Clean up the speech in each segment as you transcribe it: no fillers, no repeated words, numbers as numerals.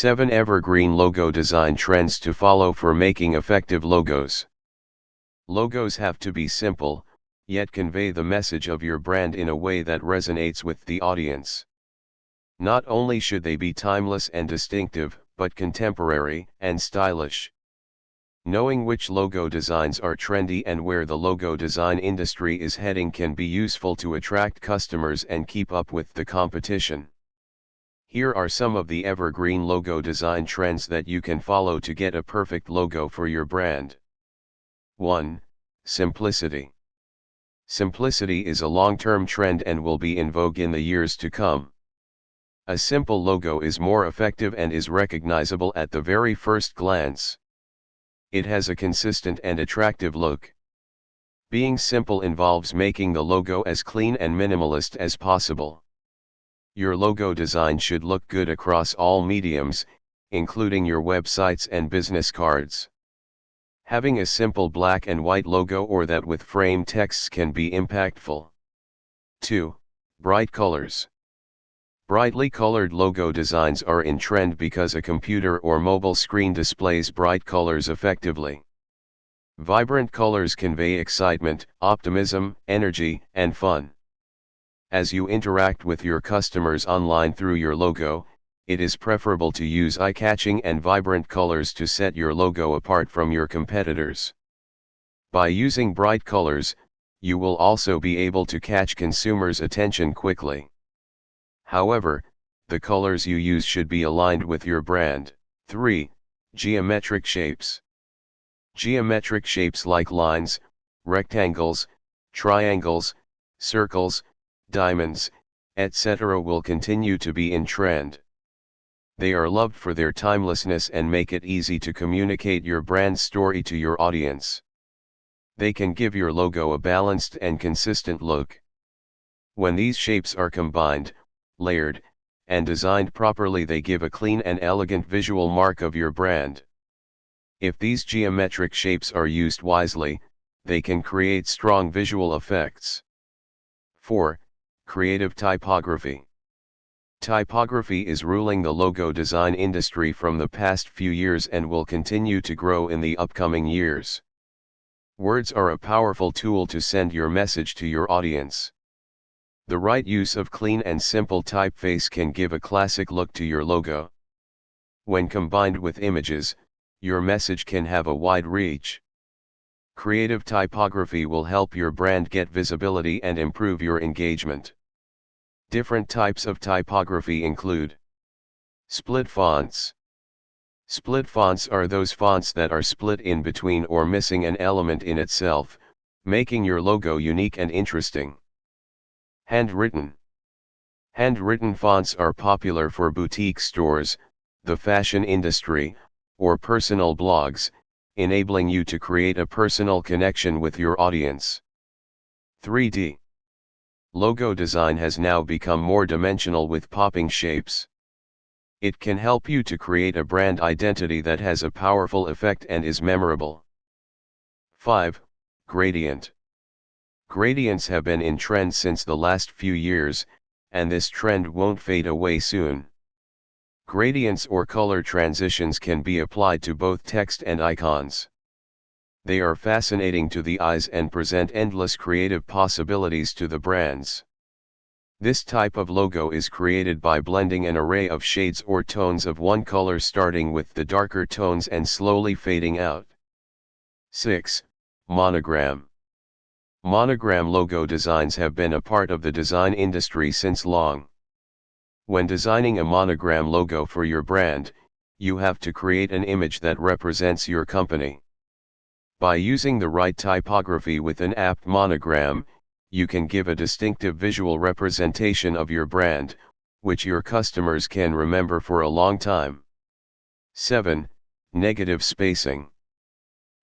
7 Evergreen Logo Design Trends to Follow for Making Effective Logos. Logos have to be simple, yet convey the message of your brand in a way that resonates with the audience. Not only should they be timeless and distinctive, but contemporary and stylish. Knowing which logo designs are trendy and where the logo design industry is heading can be useful to attract customers and keep up with the competition. Here are some of the evergreen logo design trends that you can follow to get a perfect logo for your brand. 1. Simplicity. Simplicity is a long-term trend and will be in vogue in the years to come. A simple logo is more effective and is recognizable at the very first glance. It has a consistent and attractive look. Being simple involves making the logo as clean and minimalist as possible. Your logo design should look good across all mediums, including your websites and business cards. Having a simple black and white logo or that with frame texts can be impactful. 2. Bright colors. Brightly colored logo designs are in trend because a computer or mobile screen displays bright colors effectively. Vibrant colors convey excitement, optimism, energy, and fun. As you interact with your customers online through your logo, it is preferable to use eye-catching and vibrant colors to set your logo apart from your competitors. By using bright colors, you will also be able to catch consumers' attention quickly. However, the colors you use should be aligned with your brand. 3. Geometric shapes. Geometric shapes like lines, rectangles, triangles, circles, diamonds, etc. will continue to be in trend. They are loved for their timelessness and make it easy to communicate your brand story to your audience. They can give your logo a balanced and consistent look. When these shapes are combined, layered, and designed properly, they give a clean and elegant visual mark of your brand. If these geometric shapes are used wisely, they can create strong visual effects. 4. Creative typography. Typography is ruling the logo design industry from the past few years and will continue to grow in the upcoming years. Words are a powerful tool to send your message to your audience. The right use of clean and simple typeface can give a classic look to your logo. When combined with images, your message can have a wide reach. Creative typography will help your brand get visibility and improve your engagement. Different types of typography include split fonts. Split fonts are those fonts that are split in between or missing an element in itself, making your logo unique and interesting. Handwritten. Handwritten fonts are popular for boutique stores, the fashion industry, or personal blogs, enabling you to create a personal connection with your audience. 3D. Logo design has now become more dimensional with popping shapes. It can help you to create a brand identity that has a powerful effect and is memorable. 5. Gradient. Gradients have been in trend since the last few years, and this trend won't fade away soon. Gradients or color transitions can be applied to both text and icons. They are fascinating to the eyes and present endless creative possibilities to the brands. This type of logo is created by blending an array of shades or tones of one color, starting with the darker tones and slowly fading out. 6. Monogram. Monogram logo designs have been a part of the design industry since long. When designing a monogram logo for your brand, you have to create an image that represents your company. By using the right typography with an apt monogram, you can give a distinctive visual representation of your brand, which your customers can remember for a long time. 7. Negative spacing.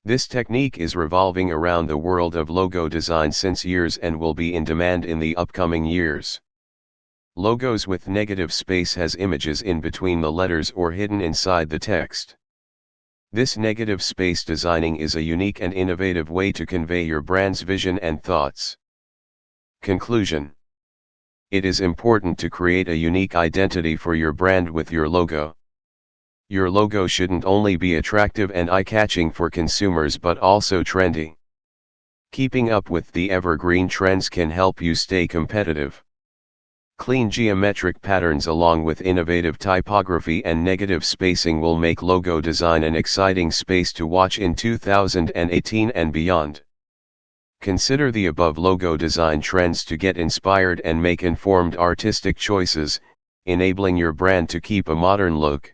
This technique is revolving around the world of logo design since years and will be in demand in the upcoming years. Logos with negative space has images in between the letters or hidden inside the text. This negative space designing is a unique and innovative way to convey your brand's vision and thoughts. Conclusion. It is important to create a unique identity for your brand with your logo. Your logo shouldn't only be attractive and eye-catching for consumers but also trendy. Keeping up with the evergreen trends can help you stay competitive. Clean geometric patterns along with innovative typography and negative spacing will make logo design an exciting space to watch in 2018 and beyond. Consider the above logo design trends to get inspired and make informed artistic choices, enabling your brand to keep a modern look.